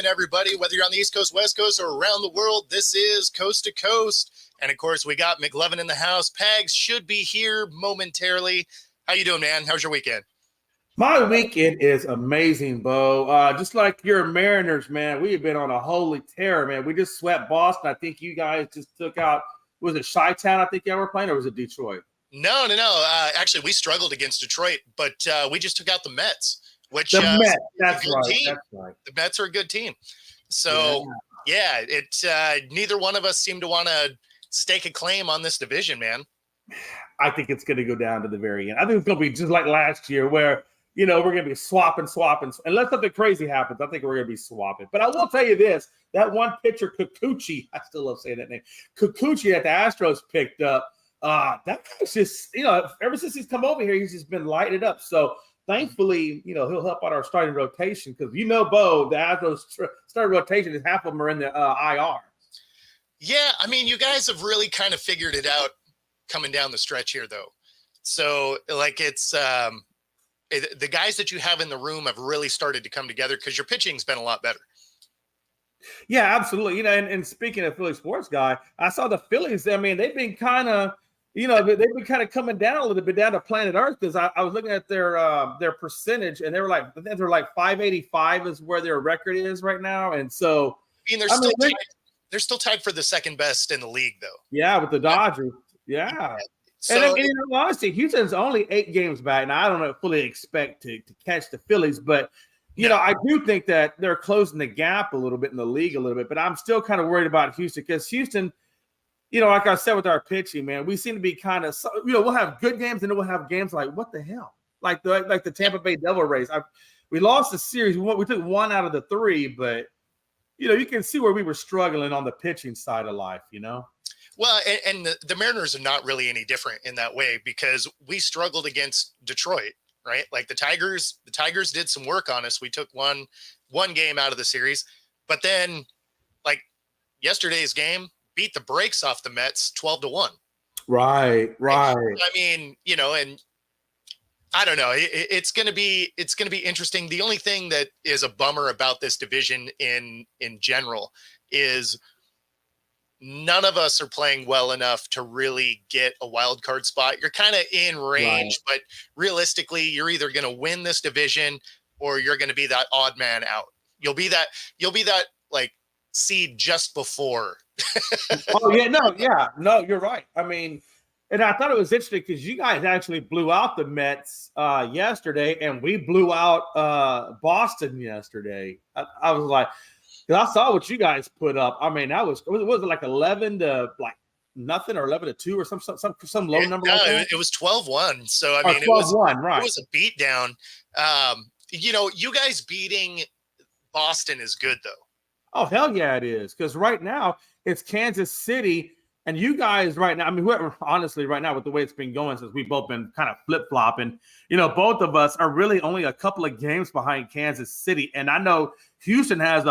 in, everybody. Whether you're on the East Coast, West Coast, or around the world, this is Coast to Coast. And, of course, we got McLovin in the house. Pags should be here momentarily. How you doing, man? How's your weekend? My weekend is amazing, Bo. Just like your Mariners, man, we have been on a holy tear, man. We just swept Boston. I think you guys just took out, was it Chi-Town I think y'all were playing, or was it Detroit? No. Actually, we struggled against Detroit, but we just took out the Mets, which The Mets, that's that's a good right. team. That's right. The Mets are a good team. So, yeah, neither one of us seem to want to stake a claim on this division, man. I think it's going to go down to the very end. I think it's going to be just like last year where, we're going to be swapping. Unless something crazy happens, I think we're going to be swapping. But I will tell you this, that one pitcher, Kikuchi, I still love saying that name, Kikuchi that the Astros picked up, that guy's just, ever since he's come over here, he's just been lighting up. So thankfully, he'll help out our starting rotation because, Bo, the Astros starting rotation is half of them are in the IR. Yeah, I mean, you guys have really kind of figured it out coming down the stretch here, though. So, it's the guys that you have in the room have really started to come together because your pitching's been a lot better. Yeah, absolutely. And speaking of Philly sports guy, I saw the Phillies. I mean, they've been kind of, they've been kind of coming down a little bit down to planet Earth because I was looking at their percentage and they're like 585 is where their record is right now. And so, they're still tied for the second best in the league, though. Yeah, with the Dodgers. Yeah. So, and honestly, Houston's only 8 games back, and I don't fully expect to catch the Phillies, but I do think that they're closing the gap a little bit in the league a little bit. But I'm still kind of worried about Houston because Houston, like I said with our pitching, man, we seem to be kind of, we'll have good games and then we'll have games like what the hell, like the Tampa Bay Devil Rays. We lost the series. We took 1 out of the 3, but you can see where we were struggling on the pitching side of life. Well, and the Mariners are not really any different in that way because we struggled against Detroit, right? Like the Tigers did some work on us. We took one game out of the series, but then like yesterday's game beat the brakes off the Mets 12-1. Right. I mean, and I don't know. It's going to be interesting. The only thing that is a bummer about this division in general is none of us are playing well enough to really get a wild card spot. You're kind of in range, but realistically, you're either going to win this division or you're going to be that odd man out. You'll be that like seed just before. No, you're right. I mean, and I thought it was interesting because you guys actually blew out the Mets yesterday, and we blew out Boston yesterday. I was like, because I saw what you guys put up. I mean, that was it like 11 to like nothing or 11 to 2 or some low number? No, like that? It was 12-1. So I mean, 12-1, right? It was a beat down. You guys beating Boston is good though. Oh hell yeah, it is. Because right now it's Kansas City, and you guys right now. I mean, honestly, right now with the way it's been going, since we've both been kind of flip flopping, both of us are really only a couple of games behind Kansas City, and I know Houston has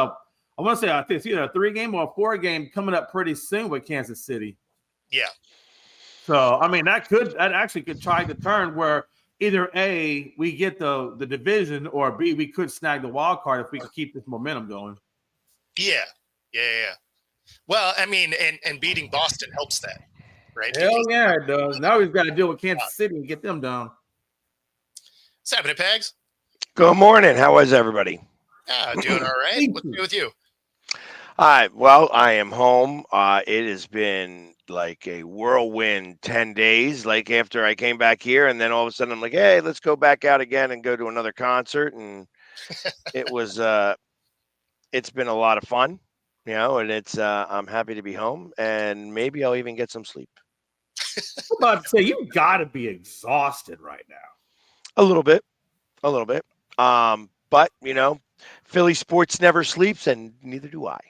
I want to say I think it's either a 3-game or a 4-game coming up pretty soon with Kansas City. Yeah. So I mean that actually could try to turn where either A, we get the division, or B, we could snag the wild card if we could keep this momentum going. Yeah. Well, I mean, and beating Boston helps that, right? Hell yeah, it does. Now we've got to deal with Kansas City and get them down. What's happening, Pags? Good morning. How is everybody? Doing all right. What's new with you? Well, I am home. It has been like a whirlwind 10 days, like after I came back here, and then all of a sudden I'm like, hey, let's go back out again and go to another concert. And it was, it's been a lot of fun, and it's, I'm happy to be home, and maybe I'll even get some sleep. I'm about to say, you got to be exhausted right now. A little bit. But, Philly sports never sleeps, and neither do I.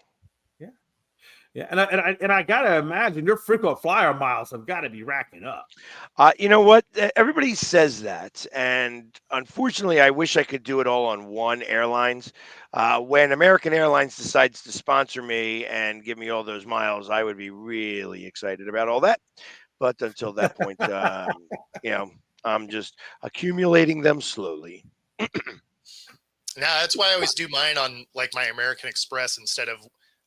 Yeah, and I gotta imagine your frequent flyer miles have got to be racking up. You know what? Everybody says that, and unfortunately, I wish I could do it all on one airlines. When American Airlines decides to sponsor me and give me all those miles, I would be really excited about all that. But until that point, I'm just accumulating them slowly. No, that's why I always do mine on like my American Express instead of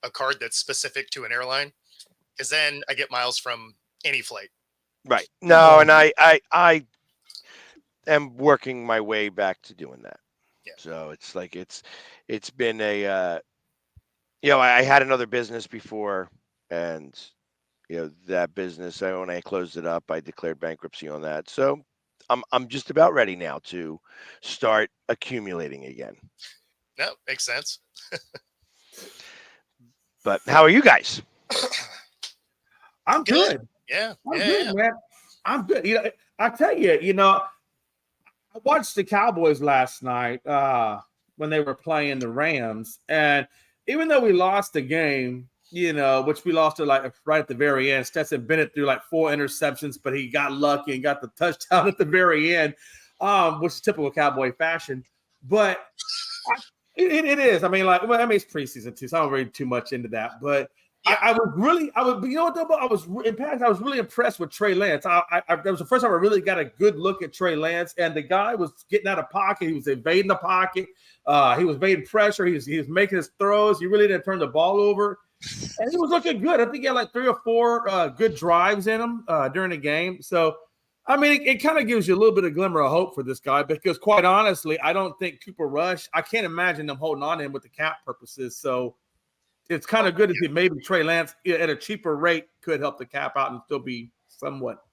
a card that's specific to an airline, because then I get miles from any flight. Right. No, and I am working my way back to doing that. Yeah. So it's like it's been a I had another business before, and that business when I closed it up, I declared bankruptcy on that. So I'm just about ready now to start accumulating again. No, makes sense. But how are you guys? I'm good. Yeah. I'm Yeah. good, Yeah. man. I'm good. I tell you, I watched the Cowboys last night when they were playing the Rams, and even though we lost the game, which we lost it like right at the very end, Stetson Bennett threw like 4 interceptions, but he got lucky and got the touchdown at the very end, which is typical Cowboy fashion. But it is. I mean, it's preseason too, so I don't read too much into that. But Yeah. I was, you know what, though? I was really impressed with Trey Lance. That was the first time I really got a good look at Trey Lance, and the guy was getting out of pocket. He was evading the pocket. He was evading pressure. He was making his throws. He really didn't turn the ball over, and he was looking good. I think he had like 3 or 4 good drives in him during the game. So, I mean, it kind of gives you a little bit of glimmer of hope for this guy because, quite honestly, I don't think Cooper Rush. I can't imagine them holding on to him with the cap purposes. So it's kind of good to see maybe Trey Lance at a cheaper rate could help the cap out and still be somewhat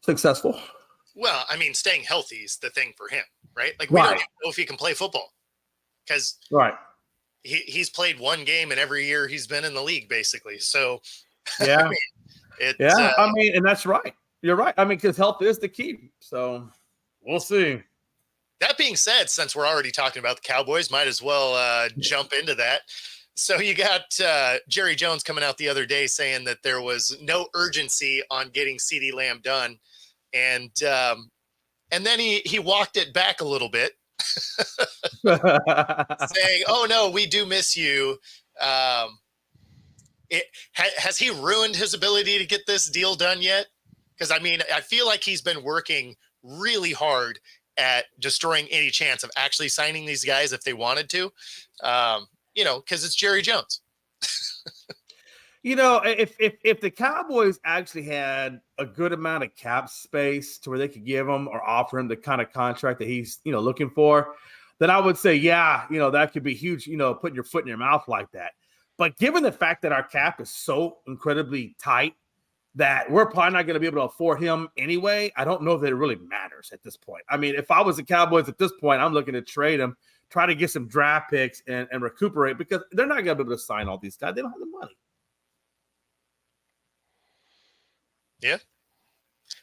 successful. Well, I mean, staying healthy is the thing for him, right? Like we don't even know if he can play football because he's played 1 game in every year he's been in the league, basically. So yeah, I mean, and that's right. You're right. I mean, because health is the key. So we'll see. That being said, since we're already talking about the Cowboys, might as well jump into that. So you got Jerry Jones coming out the other day saying that there was no urgency on getting CeeDee Lamb done. And then he walked it back a little bit, saying, "Oh, no, we do miss you." Has he ruined his ability to get this deal done yet? Because, I mean, I feel like he's been working really hard at destroying any chance of actually signing these guys if they wanted to, because it's Jerry Jones. If the Cowboys actually had a good amount of cap space to where they could give him or offer him the kind of contract that he's, looking for, then I would say, that could be huge, putting your foot in your mouth like that. But given the fact that our cap is so incredibly tight that we're probably not going to be able to afford him anyway, I don't know that it really matters at this point. I mean, if I was the Cowboys at this point, I'm looking to trade him, try to get some draft picks and recuperate because they're not going to be able to sign all these guys. They don't have the money. Yeah.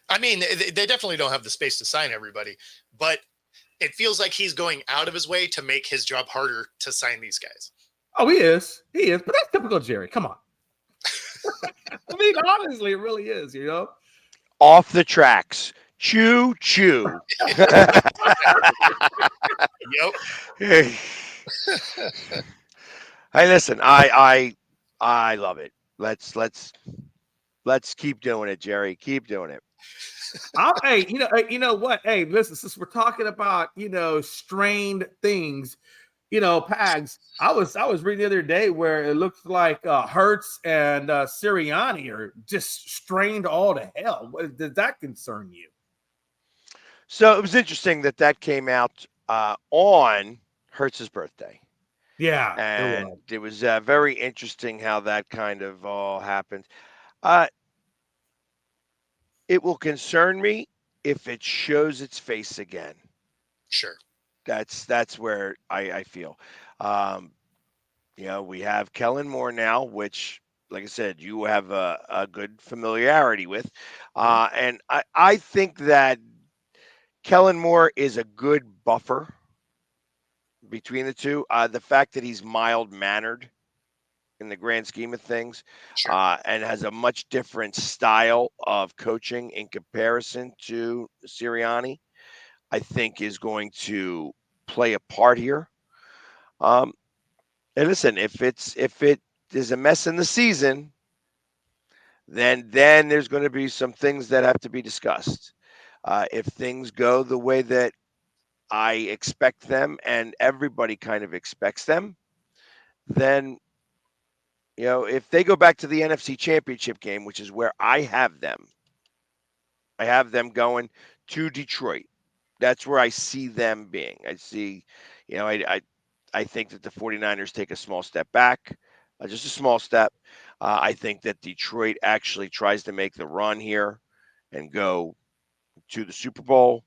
I mean, they definitely don't have the space to sign everybody, but it feels like he's going out of his way to make his job harder to sign these guys. Oh, he is. But that's typical Jerry. Come on. I mean, honestly, it really is, Off the tracks. Choo choo. Yep. Hey, listen, I love it. Let's keep doing it, Jerry. Keep doing it. Hey, you know what? Hey, listen, since we're talking about, strained things, Pags, I was reading the other day where it looks like Hurts and Sirianni are just strained all to hell. Does that concern you? So it was interesting that came out on Hurts's birthday. Yeah. And it was very interesting how that kind of all happened. It will concern me if it shows its face again. Sure. That's where I feel. We have Kellen Moore now, which, like I said, you have a good familiarity with. And I think that Kellen Moore is a good buffer between the two. The fact that he's mild-mannered in the grand scheme of things, sure. And has a much different style of coaching in comparison to Sirianni, I think is going to play a part here. And listen, if it is a mess in the season, then there's going to be some things that have to be discussed. If things go the way that I expect them and everybody kind of expects them, then, if they go back to the NFC Championship game, which is where I have them going to Detroit. That's where I see them being. I see, I think that the 49ers take a small step back, just a small step. I think that Detroit actually tries to make the run here and go to the Super Bowl.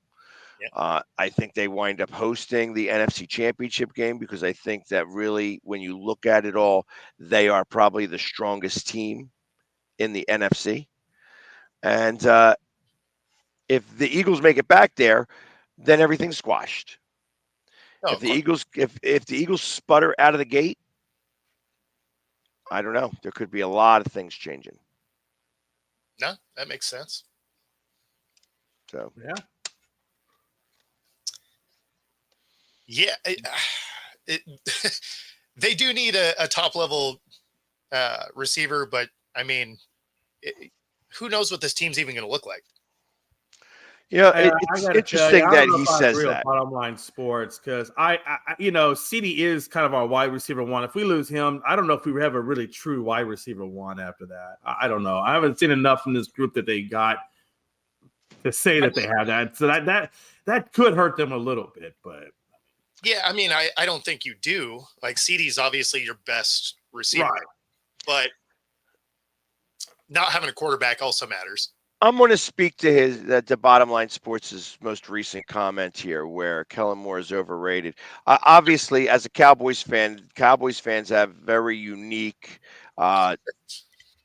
I think they wind up hosting the NFC Championship game because I think that really, when you look at it all, they are probably the strongest team in the NFC. And if the Eagles make it back there, then everything's squashed. Oh, If the Eagles sputter out of the gate, I don't know. There could be a lot of things changing. No, that makes sense. So yeah, they do need a top level receiver, but I mean, who knows what this team's even going to look like? It's interesting that he says that. Bottom line sports, because CD is kind of our wide receiver one. If we lose him, I don't know if we have a really true wide receiver one after that. I don't know. I haven't seen enough from this group that they got to say that they have that. So that could hurt them a little bit, but yeah, I mean, I don't think you do. Like, CD's obviously your best receiver, right, but not having a quarterback also matters. I'm going to speak to the Bottom Line Sports' most recent comment here, where Kellen Moore is overrated. Obviously, as a Cowboys fan, Cowboys fans have very unique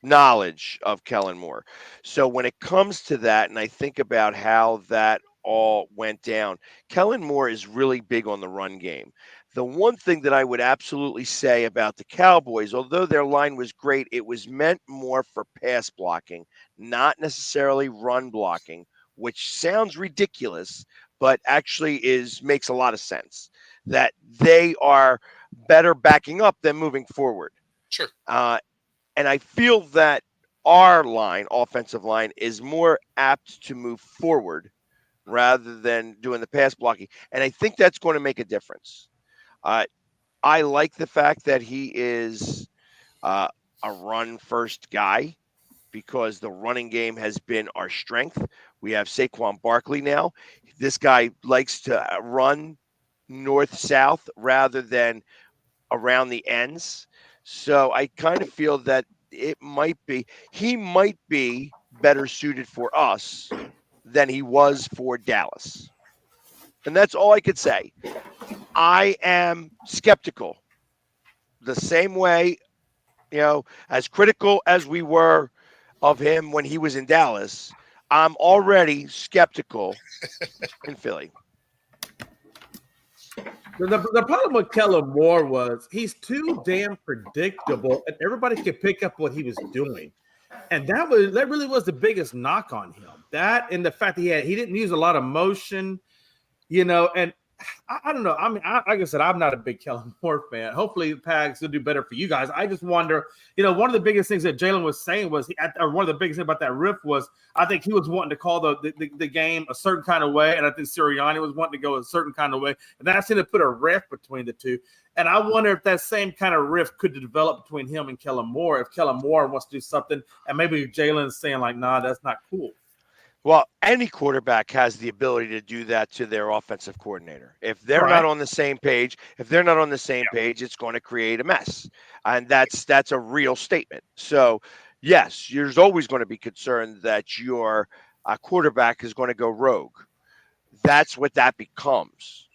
knowledge of Kellen Moore. So when it comes to that, and I think about how that all went down, Kellen Moore is really big on the run game. The one thing that I would absolutely say about the Cowboys, although their line was great, it was meant more for pass blocking, not necessarily run blocking, which sounds ridiculous, but actually makes a lot of sense. That they are better backing up than moving forward. Sure. And I feel that our offensive line, is more apt to move forward rather than doing the pass blocking. And I think that's going to make a difference. I like the fact that he is a run-first guy because the running game has been our strength. We have Saquon Barkley now. This guy likes to run north-south rather than around the ends. So I kind of feel that he might be better suited for us than he was for Dallas. And that's all I could say. I am skeptical. The same way, as critical as we were of him when he was in Dallas, I'm already skeptical in Philly. The problem with Kellen Moore was he's too damn predictable, and everybody could pick up what he was doing. And that really was the biggest knock on him. That and the fact that he didn't use a lot of motion, and I don't know. I mean, like I said, I'm not a big Kellen Moore fan. Hopefully, Pags will do better for you guys. I just wonder, one of the biggest things that Jalen was saying was, or one of the biggest things about that riff was, I think he was wanting to call the game a certain kind of way, and I think Sirianni was wanting to go a certain kind of way, and that seemed to put a rift between the two. And I wonder if that same kind of rift could develop between him and Kellen Moore, if Kellen Moore wants to do something, and maybe Jalen's saying like, nah, that's not cool. Well, any quarterback has the ability to do that to their offensive coordinator. If they're not on the same page, it's going to create a mess. And that's a real statement. So, yes, there's always going to be concern that your quarterback is going to go rogue. That's what that becomes.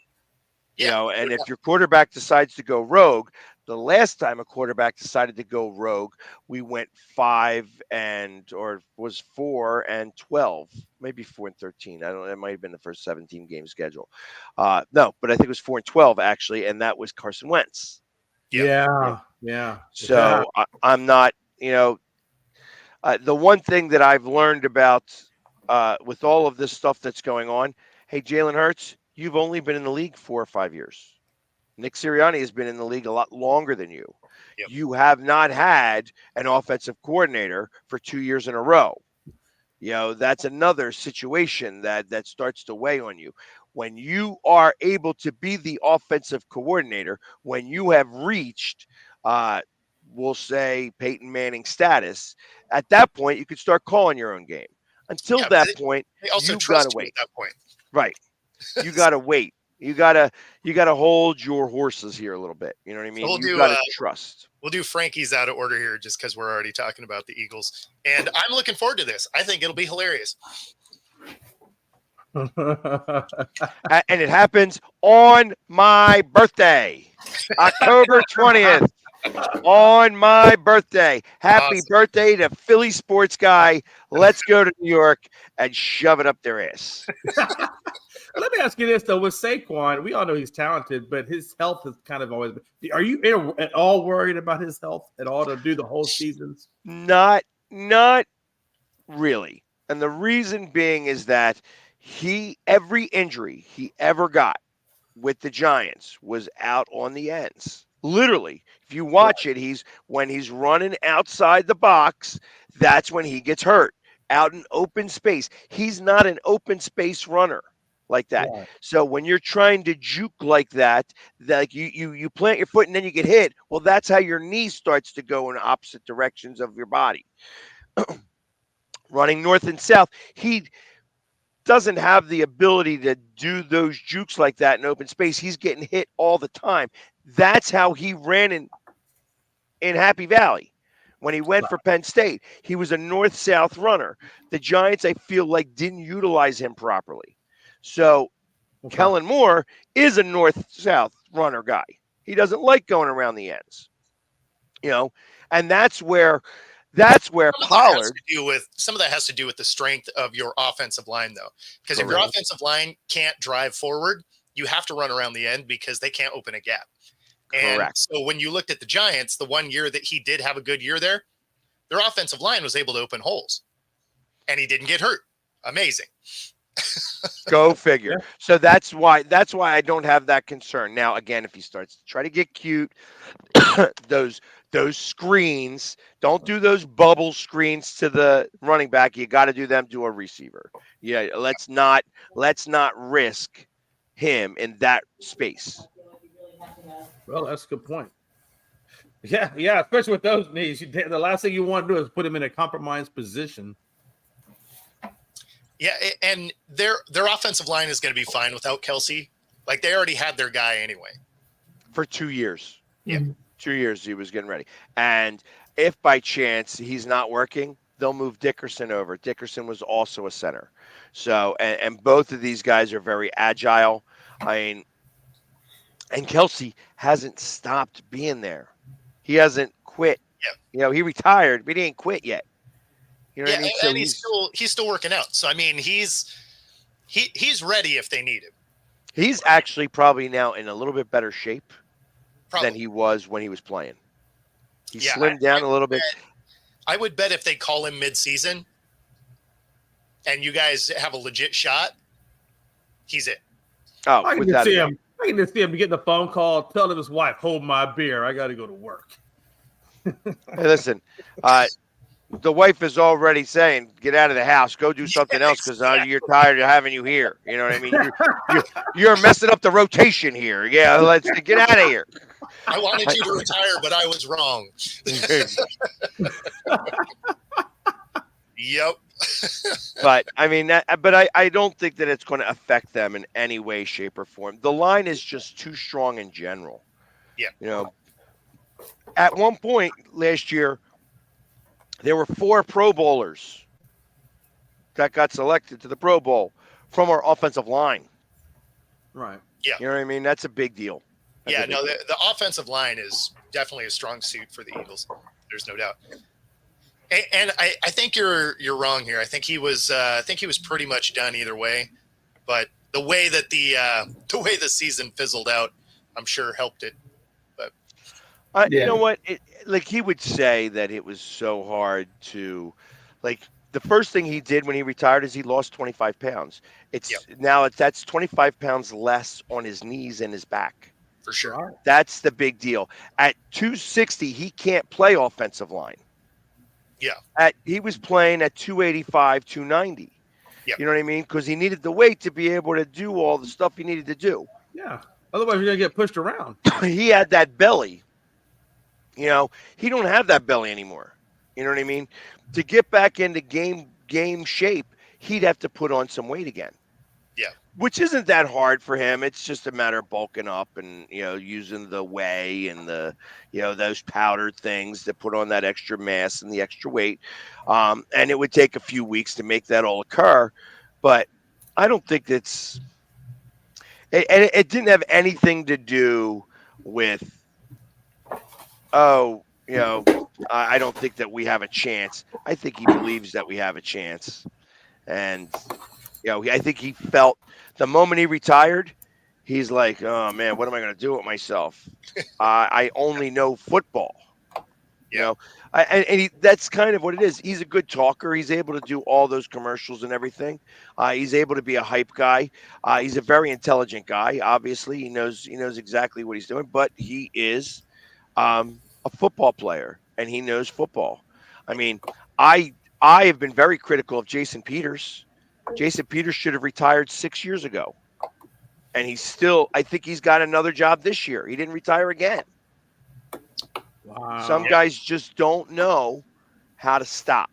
And if your quarterback decides to go rogue, the last time a quarterback decided to go rogue, we went 4-12, maybe 4-13. I don't know. It might have been the first 17 game schedule. No, but I think it was 4-12 actually, and that was Carson Wentz. Yeah. So I'm not. The one thing that I've learned about with all of this stuff that's going on, hey, Jalen Hurts, you've only been in the league 4 or 5 years. Nick Sirianni has been in the league a lot longer than you. Yep. You have not had an offensive coordinator for 2 years in a row. That's another situation that starts to weigh on you. When you are able to be the offensive coordinator, when you have reached, we'll say, Peyton Manning status, at that point, you could start calling your own game. Until Yeah, that point, they also you got to trust you wait. at that point. Right. You got to wait. You gotta hold your horses here a little bit. You know what I mean? We'll You do got to trust. we'll do Frankie's out of order here just because we're already talking about the Eagles. And I'm looking forward to this. I think it'll be hilarious. And it happens on my birthday, October 20th. On my birthday. Happy Awesome. birthday to Philly sports guy. Let's go to New York and shove it up their ass. Let me ask you this though: with Saquon, we all know he's talented, but his health has kind of always been. Are you at all worried about his health at all to do the whole seasons? Not really. And the reason being is that every injury he ever got with the Giants was out on the ends. Literally, if you watch it, when he's running outside the box, that's when he gets hurt. Out in open space. He's not an open space runner like that. Right. So when you're trying to juke like that, like you plant your foot and then you get hit, well, that's how your knee starts to go in opposite directions of your body. Running north and south, he doesn't have the ability to do those jukes like that in open space. He's getting hit all the time. That's how he ran in Happy Valley when he went for Penn State. He was a north-south runner. The Giants, I feel like, didn't utilize him properly. So Kellen Moore is a north-south runner guy. He doesn't like going around the ends, and that's where Pollard. Some of that has to do with the strength of your offensive line, though, because if your offensive line can't drive forward, you have to run around the end because they can't open a gap. And Correct. so when you looked at the Giants, the one year that he did have a good year there, their offensive line was able to open holes, and he didn't get hurt. Amazing. Go figure. Yeah. So that's why I don't have that concern. Now, again, if he starts to try to get cute, those screens, don't do those bubble screens to the running back. You got to do them to a receiver. Yeah, let's not risk him in that space. Well, that's a good point. Yeah, especially with those knees. The last thing you want to do is put him in a compromised position. Yeah, and their offensive line is going to be fine without Kelsey. Like, they already had their guy anyway. For 2 years. Yeah. 2 years he was getting ready. And if by chance he's not working, they'll move Dickerson over. Dickerson was also a center. So, and both of these guys are very agile. I mean, and Kelsey hasn't stopped being there. He hasn't quit. Yeah. He retired, but he ain't quit yet. You know what I mean? So and he's still working out. So I mean, he's ready if they need him. He's actually probably now in a little bit better shape than he was when he was playing. He slimmed down a little bit. I would bet if they call him mid-season and you guys have a legit shot, he's it. Oh, I can just see him getting a phone call, telling his wife, "Hold my beer. I got to go to work." Hey, listen, the wife is already saying, "Get out of the house. Go do something else because you're tired of having you here." You know what I mean? You're messing up the rotation here. Yeah, let's get out of here. I wanted you to retire, but I was wrong. Yep. But I mean, I don't think that it's going to affect them in any way, shape, or form. The line is just too strong in general. Yeah. At one point last year, there were 4 Pro Bowlers that got selected to the Pro Bowl from our offensive line. Right. Yeah. You know what I mean? That's a big deal. The offensive line is definitely a strong suit for the Eagles. There's no doubt. And I think you're wrong here. I think he was pretty much done either way. But the way that the season fizzled out, I'm sure helped it. But you know what? He would say that it was so hard to, the first thing he did when he retired is he lost 25 pounds. That's 25 pounds less on his knees and his back. For sure. That's the big deal. At 260, he can't play offensive line. Yeah. He was playing at 285, 290. Yep. You know what I mean? Because he needed the weight to be able to do all the stuff he needed to do. Yeah. Otherwise, you're gonna get pushed around. He had that belly. You know, he don't have that belly anymore. You know what I mean? To get back into game shape, he'd have to put on some weight again. Yeah. Which isn't that hard for him. It's just a matter of bulking up and, using the whey and those powdered things to put on that extra mass and the extra weight. And it would take a few weeks to make that all occur. But I don't think and it didn't have anything to do with, I don't think that we have a chance. I think he believes that we have a chance. And, I think he felt the moment he retired, he's like, oh, man, what am I going to do with myself? I only know football. Yeah. That's kind of what it is. He's a good talker. He's able to do all those commercials and everything. He's able to be a hype guy. He's a very intelligent guy. Obviously, he knows exactly what he's doing, but he is a football player and he knows football. I mean, I have been very critical of Jason Peters. Jason Peters should have retired 6 years ago. And I think he's got another job this year. He didn't retire again. Wow. Some guys just don't know how to stop.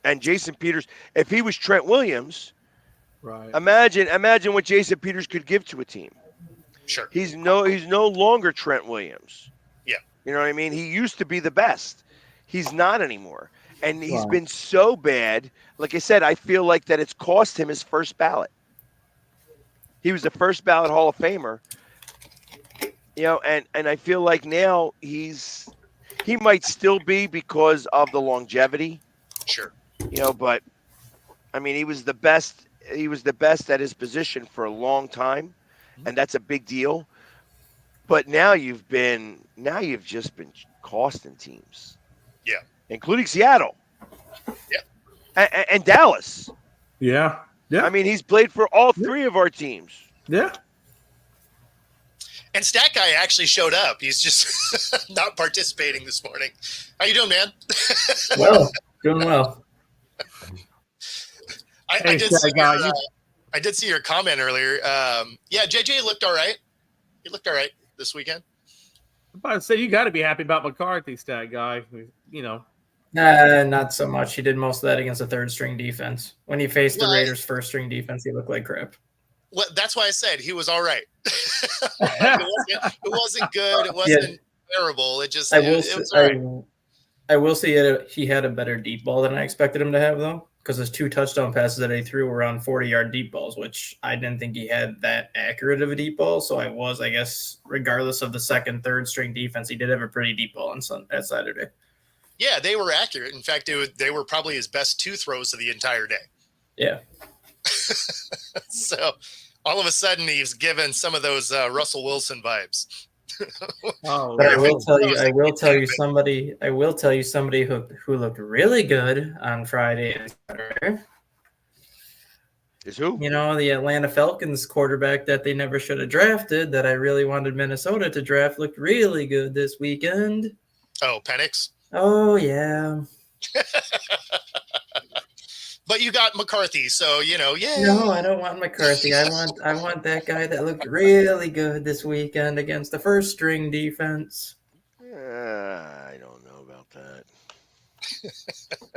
And Jason Peters, if he was Trent Williams, right. Imagine what Jason Peters could give to a team. Sure. He's no longer Trent Williams. Yeah. You know what I mean? He used to be the best. He's not anymore. And he's been so bad. Like I said, I feel like that it's cost him his first ballot. He was the first ballot Hall of Famer. And I feel like now he might still be because of the longevity. Sure. But I mean, he was the best at his position for a long time, and that's a big deal. But now you've just been costing teams. Yeah. Including Seattle. Yeah. And Dallas. Yeah. Yeah. I mean, he's played for all three of our teams. Yeah. And Stat Guy actually showed up. He's just not participating this morning. How you doing, man? Well, doing well. I did see your comment earlier. Yeah, JJ looked all right. He looked all right this weekend. I'm about to say, you got to be happy about McCarthy, Stat Guy. Not so much. He did most of that against the third string defense. When he faced the Raiders' first string defense, he looked like crap. Well, that's why I said he was all right. It wasn't good. It wasn't terrible. It just it was all right. I will say he had a better deep ball than I expected him to have, though, because his 2 touchdown passes that he threw were on 40-yard deep balls, which I didn't think he had that accurate of a deep ball. So I guess, regardless of the second, third string defense, he did have a pretty deep ball on Saturday. Yeah, they were accurate. In fact, they were probably his best 2 throws of the entire day. Yeah. So all of a sudden he's given some of those Russell Wilson vibes. But I will tell you somebody who looked really good on Friday and Saturday. Is who? The Atlanta Falcons quarterback that they never should have drafted, that I really wanted Minnesota to draft, looked really good this weekend. Oh, Penix? Oh, yeah. But you got McCarthy, so yeah. No, I don't want McCarthy. I want that guy that looked really good this weekend against the first string defense. I don't know about that.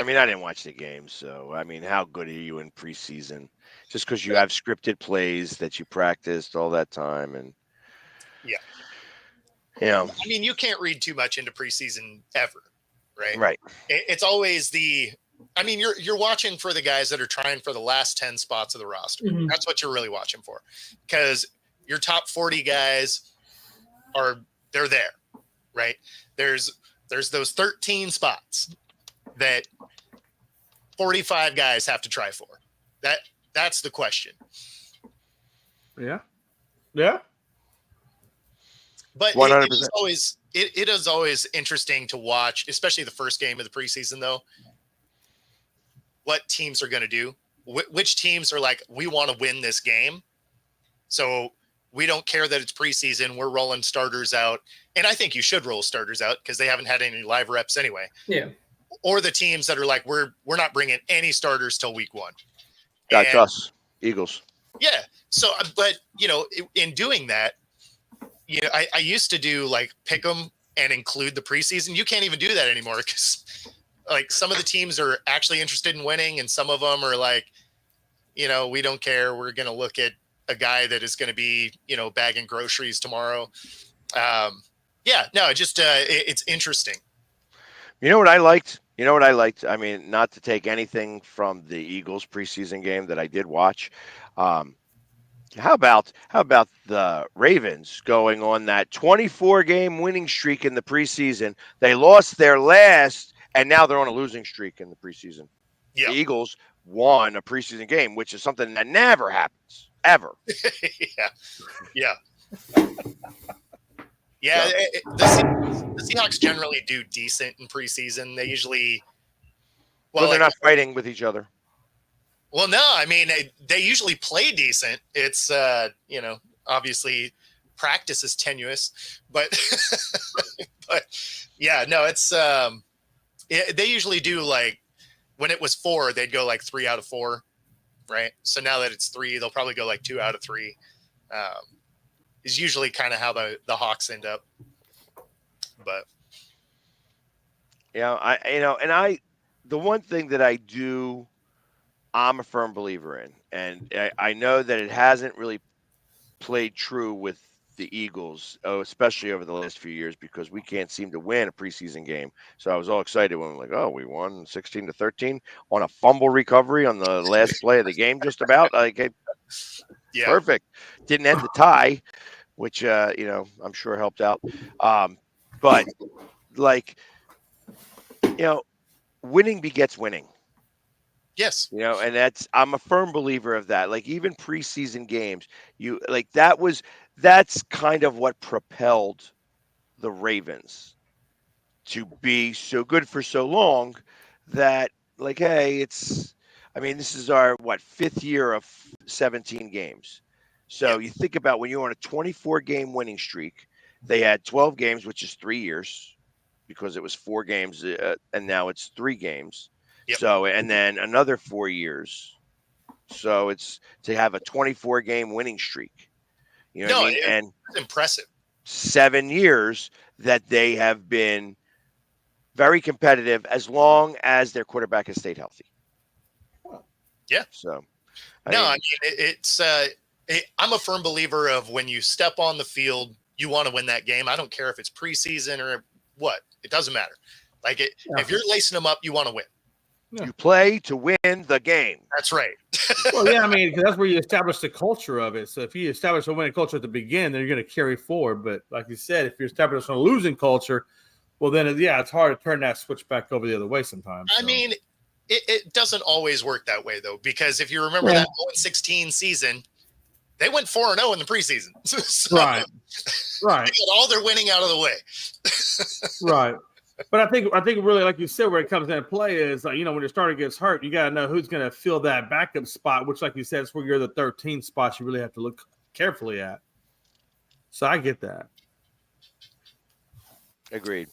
I mean, I didn't watch the game, so I mean, how good are you in preseason? Just because you have scripted plays that you practiced all that time, and I mean, you can't read too much into preseason ever, right? Right. It's always you're watching for the guys that are trying for the last 10 spots of the roster. Mm-hmm. That's what you're really watching for, because your top 40 guys they're there, right? There's those 13 spots that 45 guys have to try for. That's the question. Yeah. Yeah. But 100%. It is always interesting to watch, especially the first game of the preseason, though, what teams are going to do. Which teams are like, we want to win this game, so we don't care that it's preseason. We're rolling starters out. And I think you should roll starters out because they haven't had any live reps anyway. Yeah. or the teams that are like, we're not bringing any starters till week 1. That's And, us, Eagles. Yeah. So, but in doing that, I used to do like pick them and include the preseason. You can't even do that anymore because like some of the teams are actually interested in winning, and some of them are like, we don't care. We're going to look at a guy that is going to be, bagging groceries tomorrow. It's interesting. You know what I liked? I mean, not to take anything from the Eagles preseason game that I did watch. How about the Ravens going on that 24-game winning streak in the preseason? They lost their last, and now they're on a losing streak in the preseason. Yeah. The Eagles won a preseason game, which is something that never happens, ever. Yeah. Yeah. The Seahawks generally do decent in preseason. They usually, they're not fighting with each other. Well, no, I mean, they usually play decent. It's, obviously practice is tenuous, but, it's, they usually do like, when it was 4, they'd go like 3 out of 4. Right. So now that it's 3, they'll probably go like 2 out of 3. Is usually kind of how the Hawks end up. But. The one thing that I'm a firm believer in, and I know that it hasn't really played true with the Eagles, especially over the last few years, because we can't seem to win a preseason game. So I was all excited when we're like, we won 16-13 on a fumble recovery on the last play of the game, just about. Perfect. Didn't end the tie, which I'm sure helped out. But winning begets winning. Yes. And I'm a firm believer of that. Like even preseason games, that's kind of what propelled the Ravens to be so good for so long that this is our 5th year of 17 games. So you think about when you're on a 24-game winning streak, they had 12 games, which is 3 years because it was 4 games and now it's 3 games. Yep. So, and then another 4 years. So it's to have a 24-game winning streak. You know what I mean? And it's impressive. 7 years that they have been very competitive as long as their quarterback has stayed healthy. Yeah. So, it's I'm a firm believer of when you step on the field, you want to win that game. I don't care if it's preseason or what. It doesn't matter. If you're lacing them up, you want to win. Yeah. You play to win the game. That's right. Well, yeah, because that's where you establish the culture of it. So if you establish a winning culture at the beginning, then you're going to carry forward. But like you said, if you're establishing a losing culture, well, then it's hard to turn that switch back over the other way sometimes. I mean, it doesn't always work that way, though, because if you remember that 0-16 season, they went 4-0 in the preseason. So right. They got all their winning out of the way. Right. But I think really, like you said, where it comes into play is when your starter gets hurt, you got to know who's going to fill that backup spot, which, like you said, is where you're the 13th spot. You really have to look carefully at. So I get that. Agreed.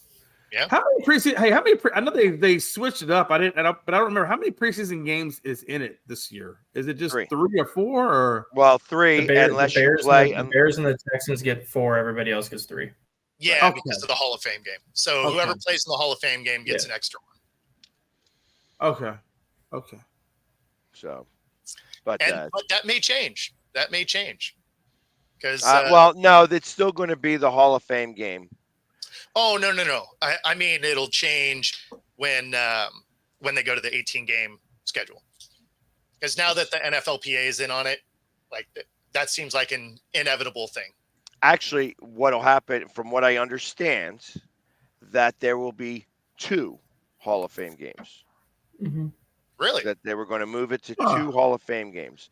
Yeah. How many preseason? Hey, I know they switched it up. But I don't remember how many preseason games is in it this year. Is it just 3 or 4 or? Well, 3 unless you play. The Bears and the Texans get 4. Everybody else gets 3. Yeah, because of the Hall of Fame game. So whoever plays in the Hall of Fame game gets an extra one. Okay. So, but that may change. Because no, it's still going to be the Hall of Fame game. Oh no! I mean, it'll change when they go to the 18-game schedule. Because now that the NFLPA is in on it, that seems like an inevitable thing. Actually, what'll happen, from what I understand, that there will be 2 Hall of Fame games. Mm-hmm. Really? That they were going to move it to 2 Hall of Fame games.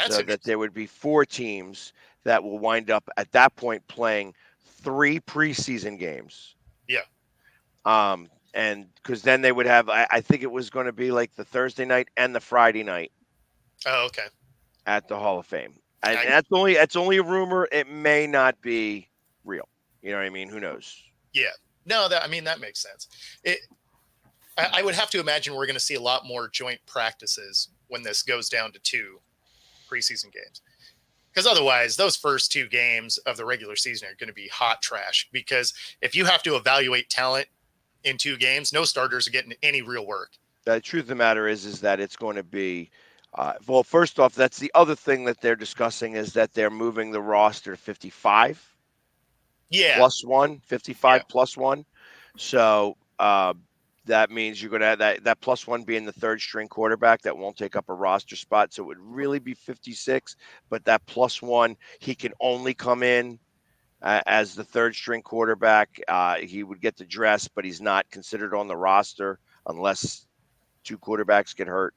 So that there would be 4 teams that will wind up at that point playing 3 preseason games. Yeah. And because then they would have, I think it was going to be like the Thursday night and the Friday night. Oh, okay. At the Hall of Fame. And that's only a rumor. It may not be real. You know what I mean? Who knows? Yeah. No, that makes sense. I would have to imagine we're going to see a lot more joint practices when this goes down to 2 preseason games. Because otherwise, those first 2 games of the regular season are going to be hot trash. Because if you have to evaluate talent in 2 games, no starters are getting any real work. The truth of the matter is that it's going to be, well, first off, that's the other thing that they're discussing is that they're moving the roster to 55 plus 1, 55 plus 1. So that means you're going to have that plus 1 being the 3rd string quarterback that won't take up a roster spot. So it would really be 56, but that plus 1, he can only come in as the 3rd string quarterback. He would get the dress, but he's not considered on the roster unless 2 quarterbacks get hurt.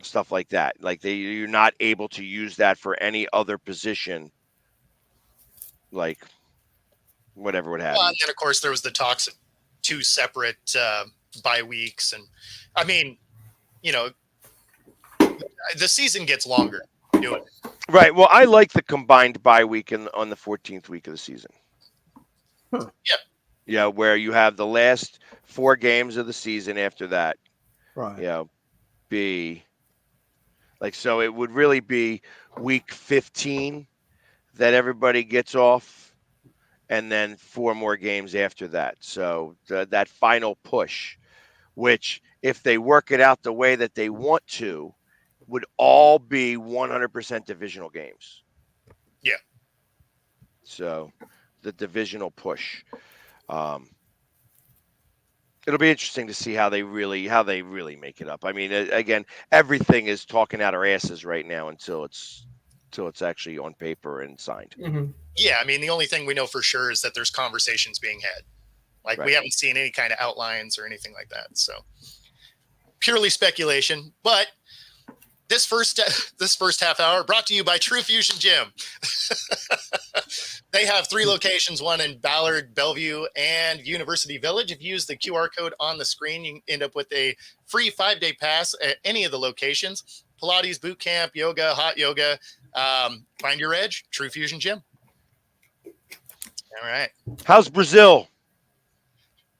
Stuff like that. Like you're not able to use that for any other position, like whatever would happen. And then, of course, there was the talks of 2 separate bye weeks. And I mean, the season gets longer doing it. Right. Well, I like the combined bye week on the 14th week of the season. Yep. Yeah, where you have the last 4 games of the season after that. Right. Be like, so it would really be week 15 that everybody gets off, and then 4 more games after that. So that final push, which if they work it out the way that they want to, would all be 100% divisional games. Yeah. So the divisional push. It'll be interesting to see how they really make it up. I mean, again, everything is talking out our asses right now until it's actually on paper and signed. Mm-hmm. Yeah, I mean, the only thing we know for sure is that there's conversations being had. Like, Right. We haven't seen any kind of outlines or anything like that. So purely speculation. But this first half hour brought to you by True Fusion Gym. They have 3 locations, one in Ballard, Bellevue, and University Village. If you use the QR code on the screen, you can end up with a free 5-day pass at any of the locations. Pilates, boot camp, yoga, hot yoga. Find your edge, True Fusion Gym. All right. How's Brazil?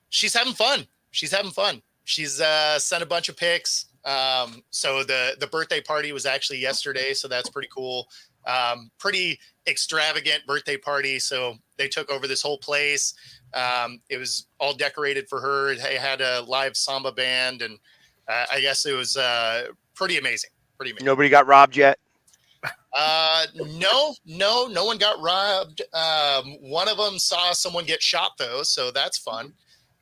She's having fun. She's sent a bunch of pics. So the birthday party was actually yesterday, so that's pretty cool. Pretty extravagant birthday party. So they took over this whole place. It was all decorated for her. They had a live samba band, and I guess it was pretty amazing. Nobody got robbed yet? No one got robbed. One of them saw someone get shot though, so that's fun.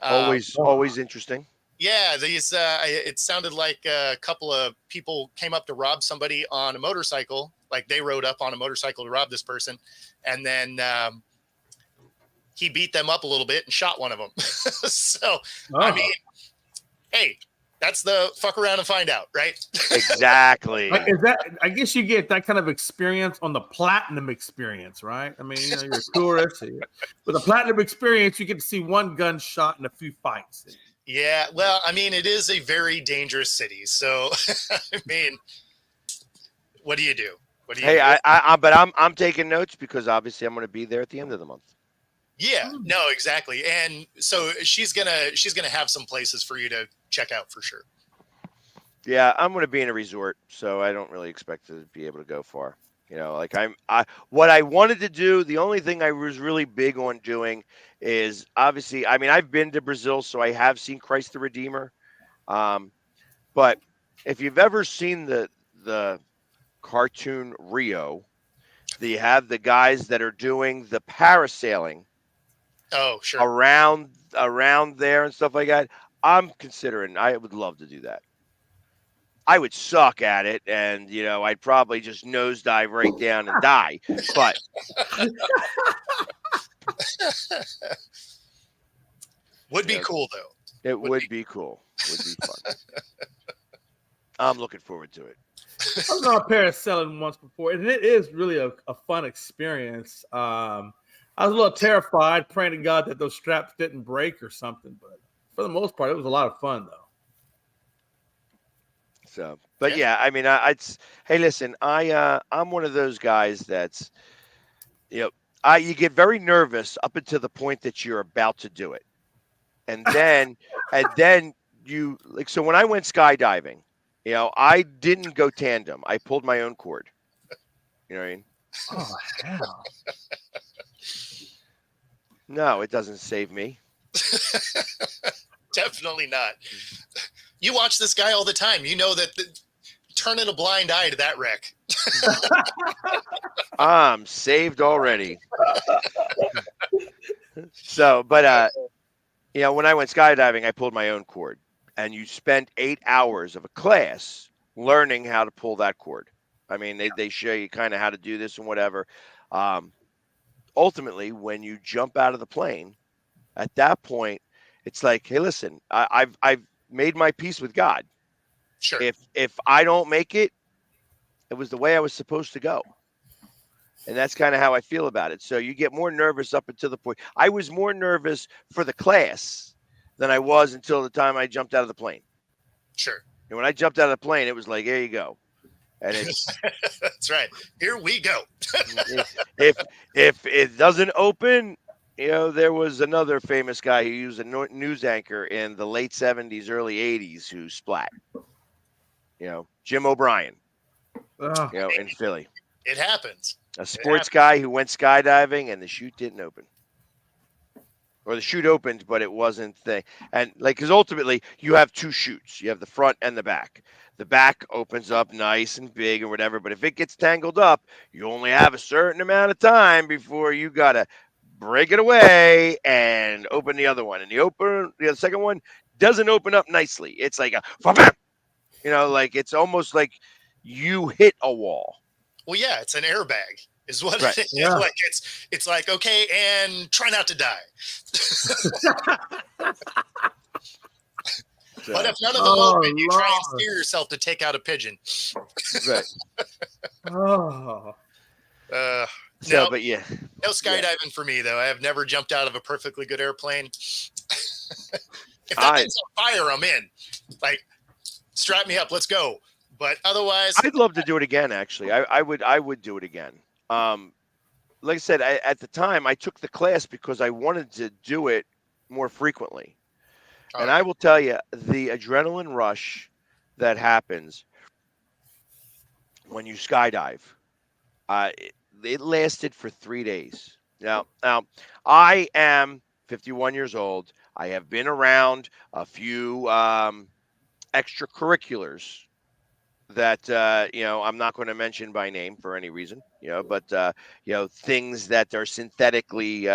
Always interesting. Yeah, it sounded like a couple of people came up to rob somebody on a motorcycle. Like they rode up on a motorcycle to rob this person, and then he beat them up a little bit and shot one of them. I mean, hey, that's the fuck around and find out, right? Exactly. Is that? I guess you get that kind of experience on the platinum experience, right? I mean, you're a tourist. With the platinum experience, you get to see one gunshot and a few fights. Yeah, well, I mean, it is a very dangerous city. So, I mean, what do you do? Hey, but I'm taking notes because obviously I'm going to be there at the end of the month. Yeah, no, exactly. And so she's gonna have some places for you to check out for sure. Yeah, I'm going to be in a resort, so I don't really expect to be able to go far. Like what I wanted to do, the only thing I was really big on doing is obviously, I mean, I've been to Brazil, so I have seen Christ the Redeemer. But if you've ever seen the cartoon Rio, you have the guys that are doing the parasailing. Oh, sure. Around there and stuff like that. I would love to do that. I would suck at it, and I'd probably just nosedive right down and die. But would be cool though. It would be cool. Would be fun. I'm looking forward to it. I was on parasailing once before, and it is really a fun experience. I was a little terrified, praying to God that those straps didn't break or something, but for the most part, it was a lot of fun though. So, but yeah, I mean, hey, listen, I'm one of those guys that's, you get very nervous up until the point that you're about to do it. and then you like. So when I went skydiving, I didn't go tandem. I pulled my own cord. You know what I mean? Oh hell! No, it doesn't save me. Definitely not. You watch this guy all the time. You know that turning a blind eye to that wreck. I'm saved already. So, but when I went skydiving, I pulled my own cord, and you spend 8 hours of a class learning how to pull that cord. I mean, they show you kind of how to do this and whatever. Ultimately, when you jump out of the plane, at that point, it's like, hey, listen, I've made my peace with God. Sure. If I don't make it, it was the way I was supposed to go. And that's kind of how I feel about it. So you get more nervous up until the point. I was more nervous for the class than I was until the time I jumped out of the plane. Sure. And when I jumped out of the plane, it was like, there you go. And it's that's right. Here we go. if it doesn't open, there was another famous guy who used a news anchor in the late 70s, early 80s who splat. Jim O'Brien. In Philly. It happens. A sports guy who went skydiving and the chute didn't open. Or the chute opened, but it wasn't thing. And because ultimately you have two chutes. You have the front and the back. The back opens up nice and big or whatever. But if it gets tangled up, you only have a certain amount of time before you got to break it away and open the other one. And the second one doesn't open up nicely. It's like it's almost like you hit a wall. Well, yeah, it's an airbag is what right. it is. Yeah. Like it's like, okay, and try not to die. But if none of them open, you try and steer yourself to take out a pigeon. Right. But yeah. No skydiving for me, though. I have never jumped out of a perfectly good airplane. If that thing's on fire, I'm in. Like, strap me up, let's go. But otherwise, I'd love to do it again. Actually, I would do it again. Like I said, at the time I took the class because I wanted to do it more frequently. And I will tell you, the adrenaline rush that happens when you skydive, it lasted for 3 days. Now, I am 51 years old. I have been around a few extracurriculars that I'm not going to mention by name for any reason, but things that are synthetically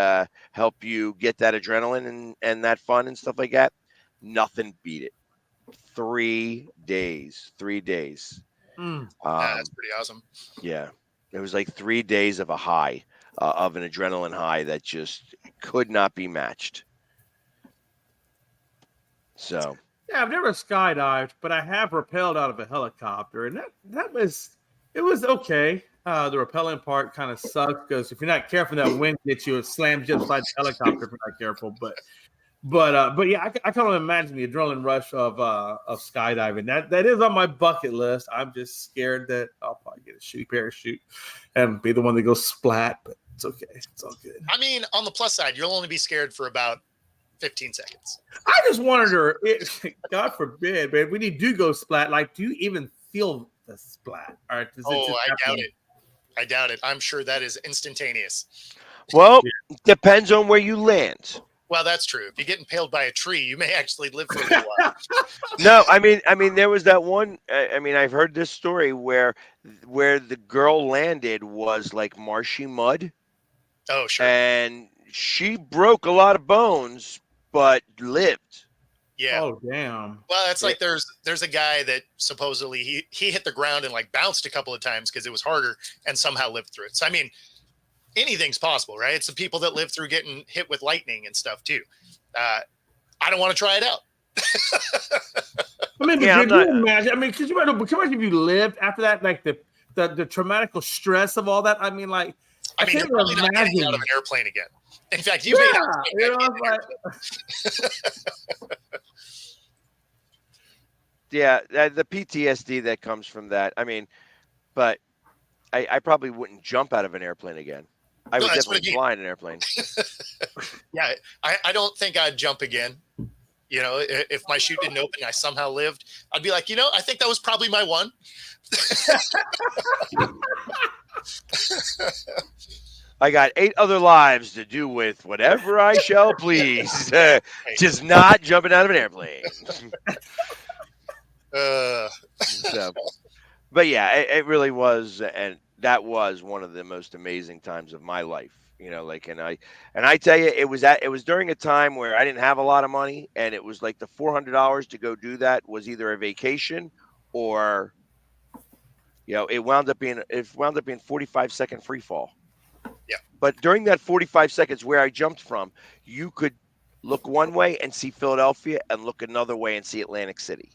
help you get that adrenaline and that fun and stuff like that. Nothing beat it. 3 days. that's pretty awesome. Yeah, it was like 3 days of a high, of an adrenaline high that just could not be matched. So. Yeah, I've never skydived, but I have rappelled out of a helicopter, and it was okay. The rappelling part kind of sucks because if you're not careful, that wind gets you, it slams you upside the helicopter if you're not careful. But yeah, I kind of imagine the adrenaline rush of skydiving. That is on my bucket list. I'm just scared that I'll probably get a shitty parachute and be the one that goes splat. But it's okay. It's all good. I mean, on the plus side, you'll only be scared for about 15 seconds. I just wonder, God forbid, man, when you do go splat, do you even feel the splat? Or I doubt it. I doubt it. I'm sure that is instantaneous. Well, depends on where you land. Well, that's true. If you get impaled by a tree, you may actually live for a little while. No, I mean, there was that one. I've heard this story where the girl landed was like marshy mud. Oh, sure. And she broke a lot of bones, but lived. Yeah. Oh, damn. Well, it's like there's a guy that supposedly he hit the ground and bounced a couple of times because it was harder and somehow lived through it. So I mean, anything's possible, right? It's the people that live through getting hit with lightning and stuff too. I don't want to try it out. I mean, could you imagine? I mean, could you imagine if you lived after that, the traumatical stress of all that? I mean, I mean, you're probably not getting out of an airplane again. In fact, you may not. Yeah, the PTSD that comes from that. I mean, but I probably wouldn't jump out of an airplane again. I would definitely fly in an airplane. Yeah, I don't think I'd jump again. You know, if my chute didn't open and I somehow lived, I'd be like, I think that was probably my one. I got 8 other lives to do with whatever I shall please. Right. Just not jumping out of an airplane. So, but yeah, it really was, and that was one of the most amazing times of my life. Like, and I tell you, it was during a time where I didn't have a lot of money, and it was like the $400 to go do that was either a vacation or, it wound up being 45-second free fall. Yeah. But during that 45 seconds where I jumped from, you could look one way and see Philadelphia and look another way and see Atlantic City.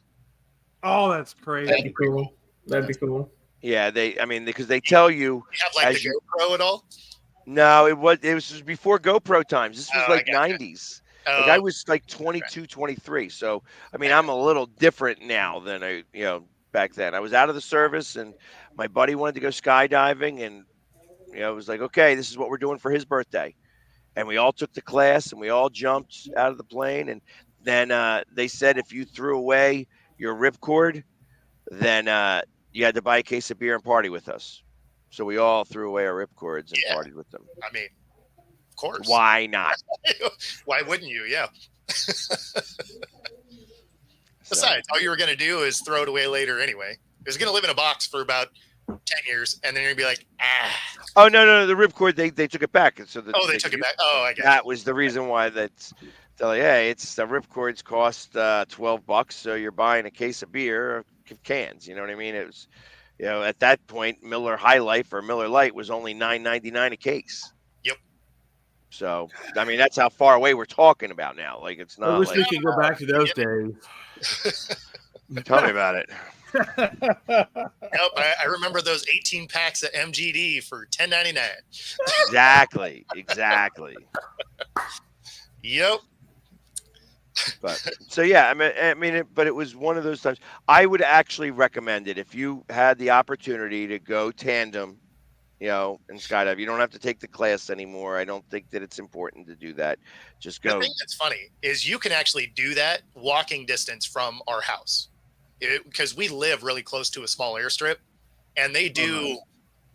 Oh, that's crazy. That'd be cool. That'd be cool. Yeah, because they tell you. You have like the GoPro at all? No, it was before GoPro times. This was like 90s. Oh. Like I was like 22, 23. So, I mean, I'm a little different now than back then. I was out of the service and my buddy wanted to go skydiving and, it was like, okay, this is what we're doing for his birthday. And we all took the class and we all jumped out of the plane. And then they said, if you threw away your ripcord, then you had to buy a case of beer and party with us. So we all threw away our ripcords and partied with them. I mean, of course. Why not? Why wouldn't you? Yeah. Besides, all you were going to do is throw it away later anyway. It was going to live in a box for about 10 years, and then you're going to be like, Oh, no, the ripcord, they took it back. So they took it back. Oh, I guess. That was the reason why they're like, hey, it's the ripcords cost $12, so you're buying a case of beer, cans. You know what I mean? It was, at that point, Miller High Life or Miller Lite was only $9.99 a case. Yep. So, I mean, that's how far away we're talking about now. Like, it's not. I wish like, we could go back to those days. Tell me about it. Yep, I remember those 18 packs of MGD for $10.99. Exactly. Yep. But so yeah, but it was one of those times. I would actually recommend it if you had the opportunity to go tandem, and skydive. You don't have to take the class anymore. I don't think that it's important to do that. Just go. The thing that's funny is you can actually do that walking distance from our house, because we live really close to a small airstrip, and they do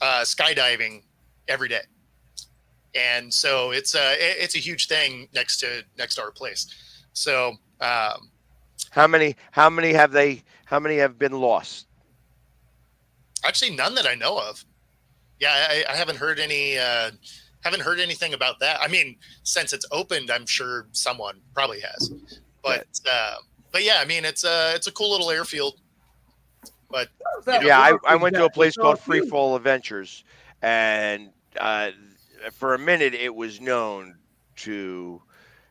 skydiving every day, and so it's a huge thing next to our place. So, how many have been lost? Actually, none that I know of. Yeah, I haven't heard anything about that. I mean, since it's opened, I'm sure someone probably has. But yeah, I mean, it's a cool little airfield. But yeah, I went to a place called Free Fall Adventures, and for a minute it was known to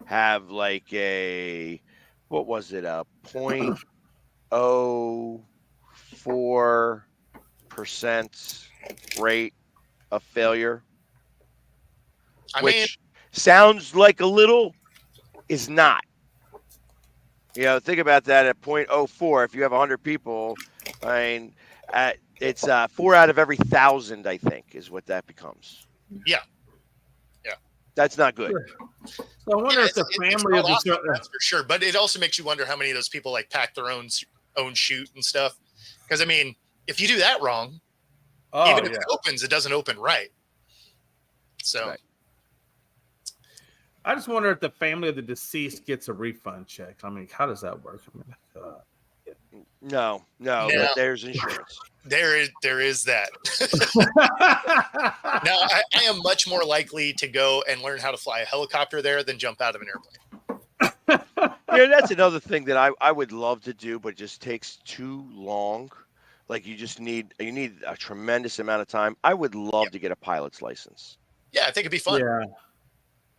have like a 0.04% rate of failure, which sounds like a little, is not. Think about that at 0.04. If you have 100 people, I mean, it's 4 out of every 1,000, I think, is what that becomes. Yeah. That's not good. Sure. So I wonder if the family of the that's for sure. But it also makes you wonder how many of those people like pack their own chute and stuff. Because I mean, if you do that wrong, even if it opens, it doesn't open right. So right. I just wonder if the family of the deceased gets a refund check. I mean, how does that work? I mean, No, but there's insurance. There is that. Now, I am much more likely to go and learn how to fly a helicopter there than jump out of an airplane. That's another thing that I would love to do, but it just takes too long. Like you need a tremendous amount of time. I would love to get a pilot's license. Yeah, I think it'd be fun.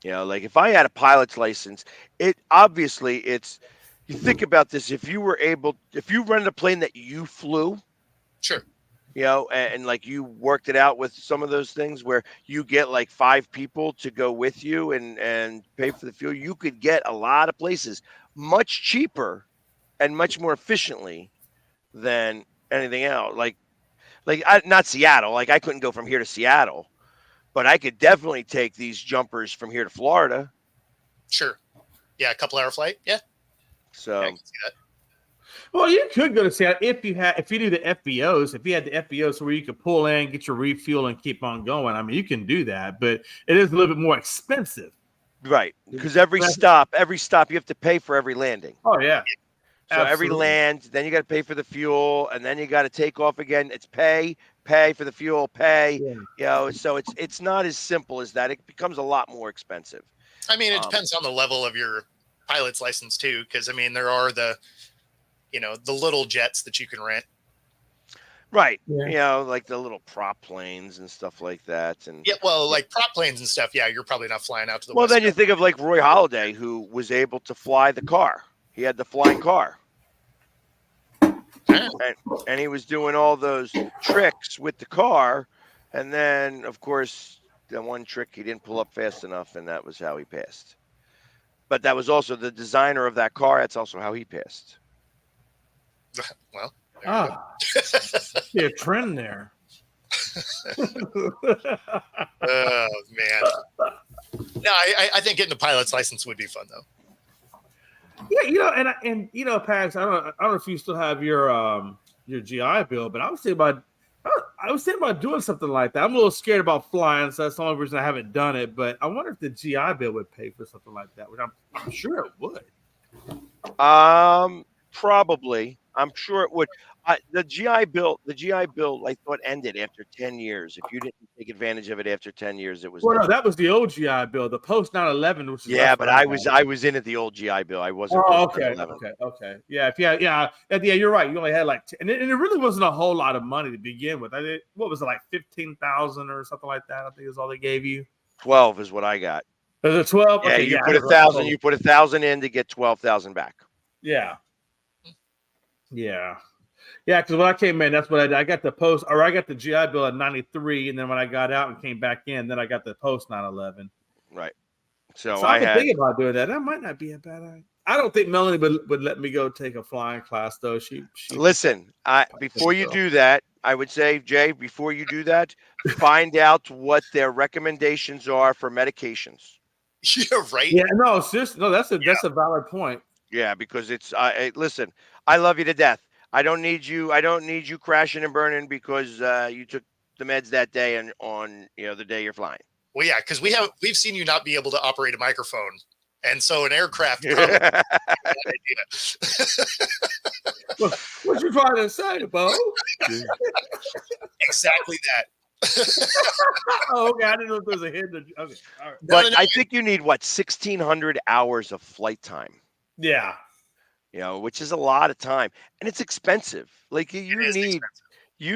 Yeah. Like if I had a pilot's license, it's. You think about this: if you rented a plane that you flew, sure, and like you worked it out with some of those things where you get like 5 people to go with you and pay for the fuel, you could get a lot of places much cheaper and much more efficiently than anything else. Not Seattle. Like I couldn't go from here to Seattle, but I could definitely take these jumpers from here to Florida. Sure. Yeah, a couple hour flight. Yeah. So I can see that. Well, you could go to Seattle if you do the FBOs. If you had the FBOs where you could pull in, get your refuel, and keep on going. I mean, you can do that, but it is a little bit more expensive. right, because every stop, you have to pay for every landing. Oh yeah. So every Absolutely. land, then you got to pay for the fuel, and then you got to take off again. It's pay for the fuel, pay. Yeah. You know, so it's not as simple as that. It becomes a lot more expensive. I mean, it depends on the level of your pilot's license too, because I mean, there are the little jets that you can rent. Right. Yeah. You know, like the little prop planes and stuff like that. And Yeah, well, like prop planes and stuff. Yeah, you're probably not flying out to the well, West then you Coast. think of like Roy Halladay, who was able to fly the car. He had the flying car. Yeah. And he was doing all those tricks with the car. And then, of course, the one trick he didn't pull up fast enough, and that was how he passed. But that was also the designer of that car. That's also how he passed. Well, there you go. See a trend there. Oh man. No, I think getting a pilot's license would be fun though. Yeah, and Pax, I don't know if you still have your GI Bill, but I was thinking about doing something like that. I'm a little scared about flying, so that's the only reason I haven't done it. But I wonder if the GI Bill would pay for something like that, which I'm sure it would. Probably. I'm sure it would. The GI Bill, I thought ended after 10 years. If you didn't take advantage of it after 10 years, it was. Well, no, that was the old GI Bill, the post 9/11, which is Yeah, but I was in at the old GI Bill. I wasn't. Oh, post okay, 9/11. okay. Yeah, you're right. You only had like, and it really wasn't a whole lot of money to begin with. What was it, like 15,000 or something like that? I think is all they gave you. 12 is what I got. Was it 12? Yeah, Okay, you put 1,000. You put 1,000 in to get 12,000 back. Yeah. Because when I came in, that's what I did. I got the post, or I got the GI Bill at 93, and then when I got out and came back in, then I got the post 9/11. Right. So I was thinking about doing that. That might not be a bad idea. I don't think Melanie would let me go take a flying class, though. She listen. Before you do that, I would say, Jay, before you do that, find out what their recommendations are for medications. Yeah, right. Yeah, no, seriously, no, that's a valid point. Yeah, because it's listen, I love you to death. I don't need you crashing and burning because you took the meds that day and on the day you're flying. Well, yeah, because we've seen you not be able to operate a microphone, and so an aircraft. Probably what you trying to say, Bo? Exactly that. Oh, okay. I didn't know if there was a hidden. Okay, all right. But I think you need 1,600 hours of flight time. Yeah. Which is a lot of time, and it's expensive. Like you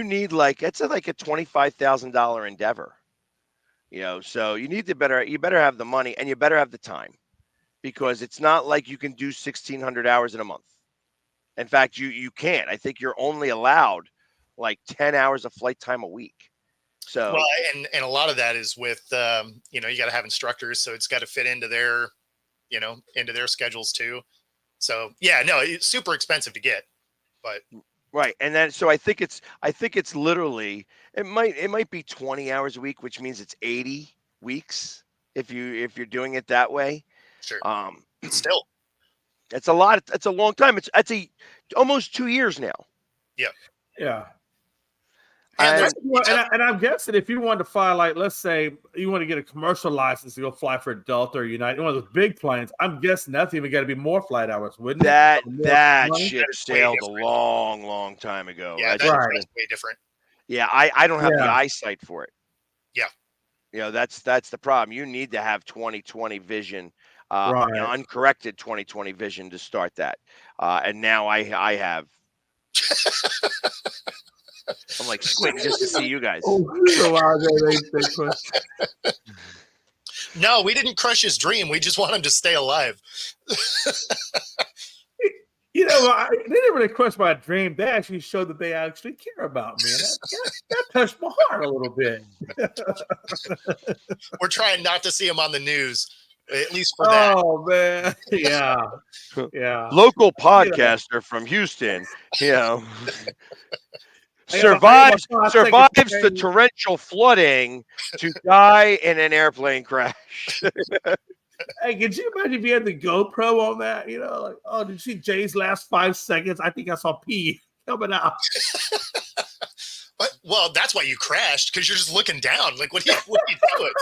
need like it's like a $25,000 endeavor. So you better have the money and you better have the time, because it's not like you can do 1,600 hours in a month. In fact, you can't. I think you're only allowed like 10 hours of flight time a week. So well, and a lot of that is with you got to have instructors, so it's got to fit into their schedules too. So yeah, no, it's super expensive to get, but right. And then so I think it's literally it might be 20 hours a week, which means it's 80 weeks if you're doing it that way. Sure. Still, it's a lot. It's a long time. It's almost 2 years now. Yeah. Yeah. And I'm guessing if you wanted to fly, like, let's say you want to get a commercial license to go fly for Delta or United, one of those big planes, I'm guessing that's even got to be more flight hours, wouldn't it? That ship sailed a long, long time ago. Yeah, that's way different. Yeah, I don't have the eyesight for it. Yeah. That's the problem. You need to have 20/20 vision, uncorrected 20/20 vision to start that. And now I have. I'm like squinting just to see you guys. No, we didn't crush his dream. We just want him to stay alive. They didn't really crush my dream. They actually showed that they actually care about me. That touched my heart a little bit. We're trying not to see him on the news, at least for that. Oh, man. Yeah. Local podcaster from Houston, survives the torrential flooding to die in an airplane crash. Hey, could you imagine if you had the GoPro on that? You know, like, oh, did you see Jay's last 5 seconds? I think I saw pee coming out. Well, that's why you crashed, because you're just looking down. Like, what are you doing?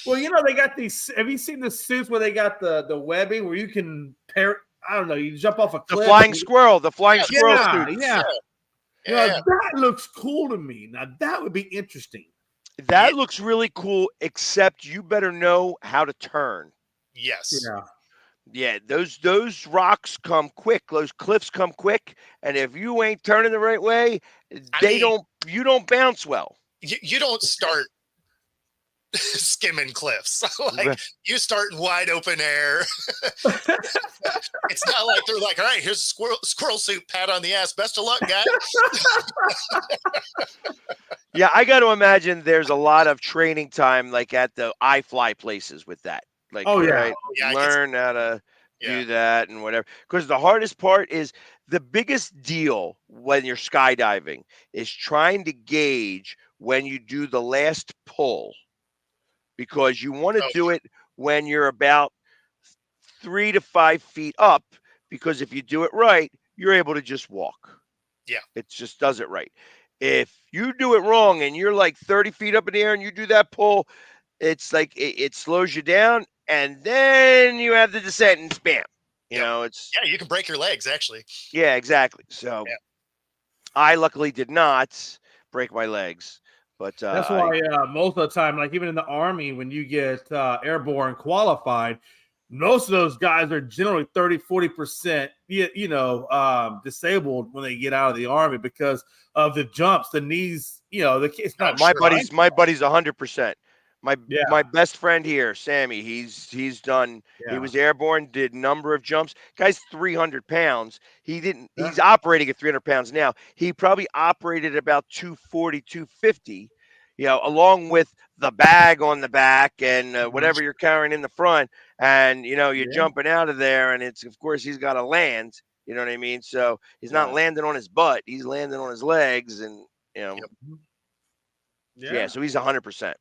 Well, you know, they got these. Have you seen the suits where they got the webbing where you can pair? I don't know. You jump off a The cliff. flying squirrel suit. Yeah. Yeah. Now, that looks cool to me. Now that would be interesting. That looks really cool, except you better know how to turn. Yes. Yeah. Yeah, those rocks come quick. Those cliffs come quick, and if you ain't turning the right way, you don't bounce well. You don't start skimming cliffs. Like, you start in wide open air. It's not like they're like, all right, here's a squirrel suit, pat on the ass. Best of luck, guys. Yeah, I got to imagine there's a lot of training time, like at the iFly places with that. Like, Yeah, learn how to Yeah. do that and whatever. Because the hardest part is the biggest deal when you're skydiving is trying to gauge when you do the last pull, because you want to do it when you're about 3 to 5 feet up, because if you do it right, you're able to just walk. Yeah. It just does it right. If you do it wrong and you're like 30 feet up in the air and you do that pull, it's like it slows you down, and then you have the descent and spam. You know, it's you can break your legs, actually. Yeah, exactly. So I luckily did not break my legs, but that's why most of the time, like even in the Army, when you get airborne qualified, most of those guys are generally 30-40% disabled when they get out of the Army because of the jumps, the knees. You know, it's not my buddy's 100%. My best friend here, Sammy, he's done. He was airborne, did a number of jumps. Guy's 300 pounds. He's operating at 300 pounds now. He probably operated about 240, 250. You know, along with the bag on the back and whatever you're carrying in the front, and you know you're jumping out of there, and it's of course he's got to land. You know what I mean? So he's not landing on his butt; he's landing on his legs, and you know. Yeah, so he's 100%.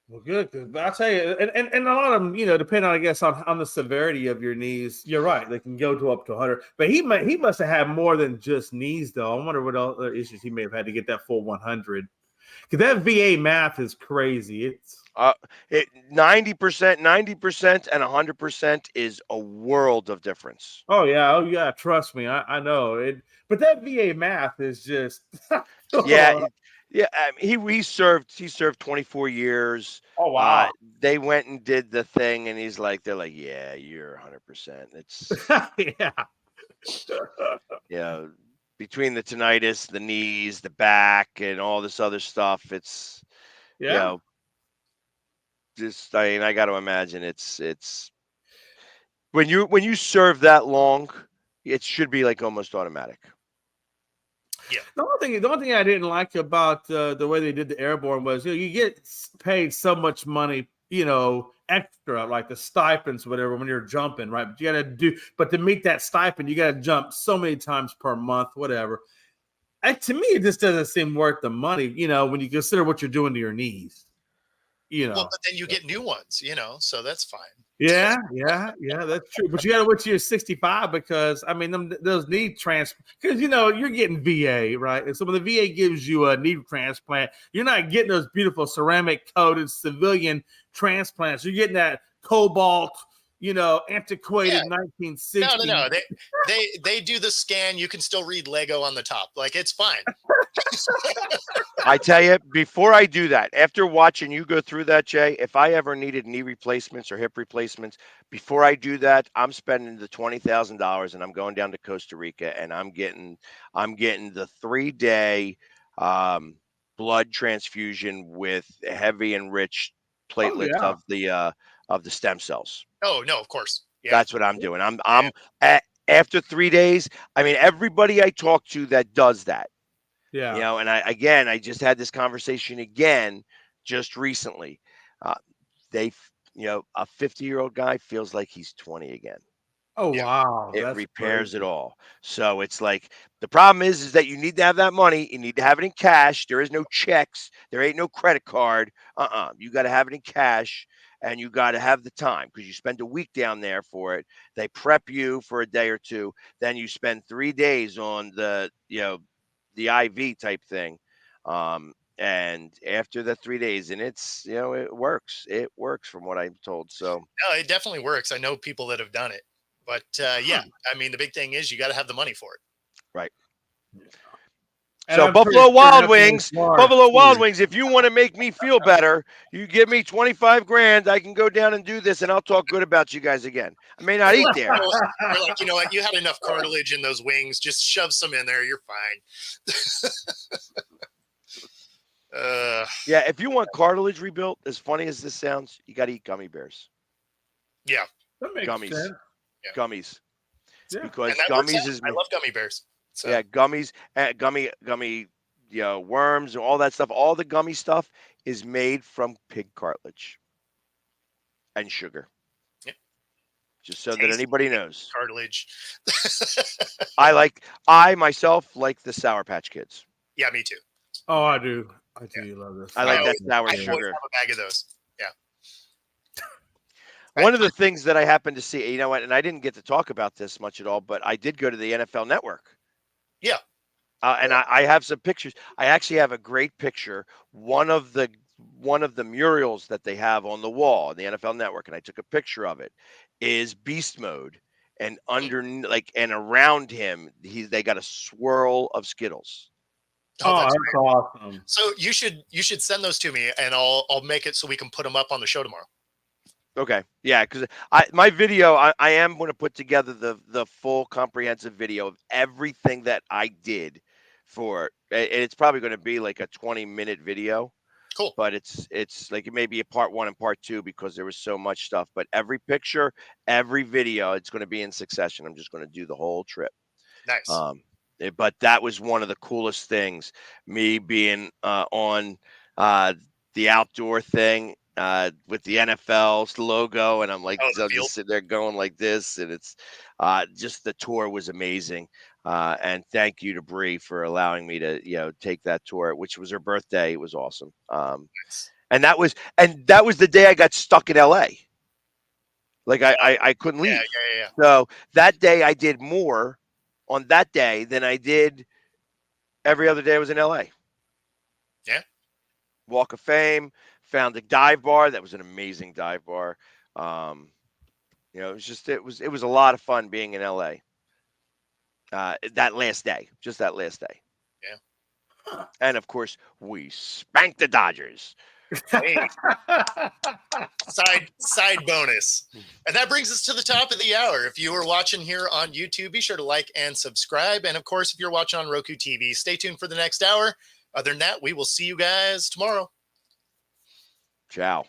Well, good. But I'll tell you, and a lot of them, you know, depending on, I guess, on the severity of your knees, you're right. They can go to up to 100. But he must have had more than just knees, though. I wonder what other issues he may have had to get that full 100. Because that VA math is crazy. It's 90%, and 100% is a world of difference. Oh yeah. Trust me, I know it. But that VA math is just Yeah. I mean, he served 24 years. Oh wow. They went and did the thing, and they're like, yeah, you're 100%. It's yeah. Between the tinnitus, the knees, the back, and all this other stuff, it's you know, just I mean, I got to imagine it's when you serve that long, it should be like almost automatic. Yeah. The only thing I didn't like about the way they did the airborne was, you know, you get paid so much money, you know, extra, like the stipends, whatever, when you're jumping, right? But to meet that stipend, you got to jump so many times per month, whatever. To me, it just doesn't seem worth the money, you know, when you consider what you're doing to your knees. You know, well, but then you get new ones, you know, so that's fine. Yeah, that's true. But you got to wait till you're 65 because I mean, those knee transplants, because you know you're getting VA, right? And so when the VA gives you a knee transplant, you're not getting those beautiful ceramic coated civilian transplants. You're getting that cobalt, you know, antiquated 1960s. No. They do the scan. You can still read Lego on the top. Like, it's fine. I tell you, before I do that, after watching you go through that, Jay, if I ever needed knee replacements or hip replacements, before I do that, I'm spending the $20,000 and I'm going down to Costa Rica and I'm getting the 3-day blood transfusion with heavy enriched platelets of the stem cells. Oh no, of course. Yeah. That's what I'm doing. I'm after 3 days. I mean, everybody I talk to that does that. Yeah. You know, and I just had this conversation again just recently. A 50-year-old guy feels like he's 20 again. Oh Yeah. wow, It that's repairs it crazy. all. So it's like the problem is that you need to have that money. You need to have it in cash. There is no checks. There ain't no credit card. You got to have it in cash, and you got to have the time because you spend a week down there for it. They prep you for a day or two. Then you spend 3 days on the IV type thing. And after the 3 days, and it's it works. It works from what I'm told. So No, it definitely works. I know people that have done it. But yeah, I mean, the big thing is you got to have the money for it. right. And So I'm pretty sure definitely Florida Buffalo Wild too. Wings, if you want to make me feel better, you give me 25 grand, I can go down and do this and I'll talk good about you guys again. I may not eat there. You're like, you know what? You had enough cartilage in those wings. Just shove some in there. You're fine. Yeah, if you want cartilage rebuilt, as funny as this sounds, you got to eat gummy bears. Yeah. That makes Gummies. sense. Yeah. Gummies. Yeah. Because And that works gummies out. is I love gummy bears. So yeah, gummies, gummy, worms and all that stuff. All the gummy stuff is made from pig cartilage and sugar. Yep. Just so that Tasty anybody knows. cartilage. I myself like the Sour Patch Kids. Yeah, me too. Oh, I do. I do love this. I like I that sour always sugar. have a bag of those. Yeah. One of the things that I happened to see, you know what, and I didn't get to talk about this much at all, but I did go to the NFL Network. Yeah. And I have some pictures. I actually have a great picture. One of the murals that they have on the wall in the NFL Network, and I took a picture of it, is Beast Mode, and and around him, they got a swirl of Skittles. Oh, Oh, that's that's awesome. So you should send those to me, and I'll make it so we can put them up on the show tomorrow. Okay, yeah, because I am going to put together the full comprehensive video of everything that I did for. And it's probably going to be like a 20-minute video. Cool. But it's like it may be a part 1 and part 2 because there was so much stuff. But every picture, every video, it's going to be in succession. I'm just going to do the whole trip. Nice. But that was one of the coolest things. Me being on the outdoor thing with the NFL's logo, and I'm like, the I'm field. just sitting there going like this, and it's just the tour was amazing. And thank you to Bree for allowing me to take that tour, which was her birthday. It was awesome. Nice. And that was the day I got stuck in LA. Like I couldn't leave. Yeah. So that day I did more on that day than I did every other day I was in LA. Yeah. Walk of Fame, found a dive bar. That was an amazing dive bar. It was a lot of fun being in LA. That last day. Yeah. And of course, we spanked the Dodgers. Hey. Side bonus. And that brings us to the top of the hour. If you are watching here on YouTube, be sure to like and subscribe. And of course, if you're watching on Roku TV, stay tuned for the next hour. Other than that, we will see you guys tomorrow. Ciao.